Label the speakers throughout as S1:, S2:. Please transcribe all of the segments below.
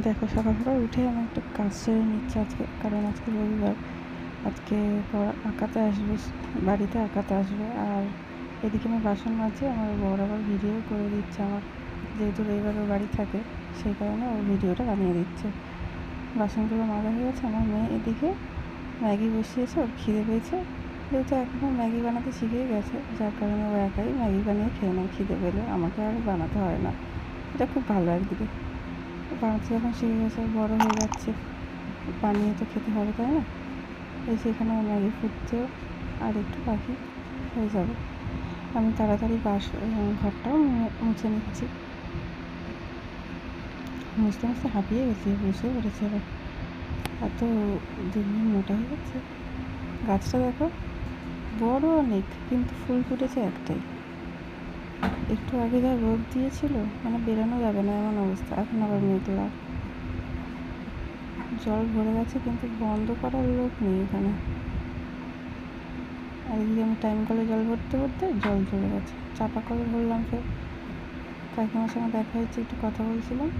S1: দেখো সকাল সকাল উঠে আমি একটু কাজ সেরে নিচ্ছি আজকে, কারণ আজকে রবিবার। আজকে আঁকাতে আসবে, বাড়িতে আঁকাতে আসবে। আর এদিকে আমি বাসন মাজছি, আমার বর আবার ভিডিও করে দিচ্ছে আমার, যেহেতু রবিবার ও বাড়ি থাকে সেই কারণে ও ভিডিওটা বানিয়ে দিচ্ছে। বাসনগুলো মাজা হয়ে গেছে। আমার মেয়ে এদিকে ম্যাগি বসিয়েছে, ওর খিদে পেয়েছে, যেহেতু এখনও ম্যাগি বানাতে শিখেই গেছে, যার কারণে ও একাই ম্যাগি বানিয়ে খেয়ে নেয় খিদে পেলে, আমাকে আর বানাতে হয় না। এটা খুব ভালো একদিকে, বানাতে যখন শিখে গেছে, বড় হয়ে যাচ্ছে, বানিয়ে তো খেতে হবে, তাই না? এই যে এখানে ম্যাগি ফুটছে, আর একটু বাকি হয়ে যাবে। আমি তাড়াতাড়ি ঘরটাও মুছে নিচ্ছি। মুছতে মুছতে হাঁপিয়ে গেছি, বসে পড়েছে এবার, এত দিন দিন মোটা হয়ে যাচ্ছে। গাছটা দেখো, বড় অনেক, কিন্তু ফুল ফুটেছে একটাই। একটু আগে যা রোদ দিয়েছিল, মানে বেরোনো যাবে না এমন অবস্থা। এখন আবার মেঘলা, জল ভরে গেছে, কিন্তু বন্ধ করার লোক নেই এখানে। আর এদিকে আমি টাইম কলে জল ভরতে ভরতে জল চলে গেছে, চাপা কলে ভরলাম। ফের কাকিমার সঙ্গে দেখা হচ্ছে, একটু কথা বলছিলাম,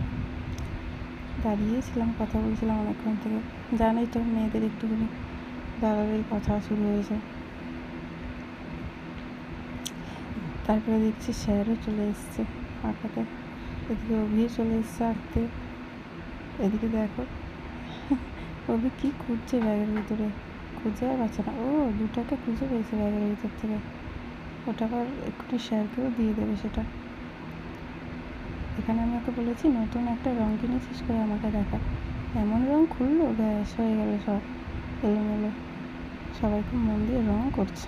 S1: দাঁড়িয়েছিলাম, কথা বলছিলাম অনেকক্ষণ থেকে। জানোই তো মেয়েদের একটুখানি দাঁড়ালেই কথা শুরু হয়েছে। তারপরে দেখছি স্যারও চলে এসছে আঁকাতে, এদিকে অভিও চলে এসছে আঁকতে। এদিকে দেখো অভি কী খুঁজছে ব্যাগের ভিতরে, খুঁজে আর পাচ্ছে না। ও, দুটাকে খুঁজে পেয়েছে ব্যাগের ভিতর থেকে, ওটা আবার একটু স্যারকেও দিয়ে দেবে সেটা। এখানে আমি ওকে বলেছি নতুন একটা রঙ কিনেছিস, করে আমাকে দেখা। এমন রঙ খুললো, ব্যাস হয়ে গেল সব এলোমেলো। সবাই খুব মন দিয়ে রঙ করছে।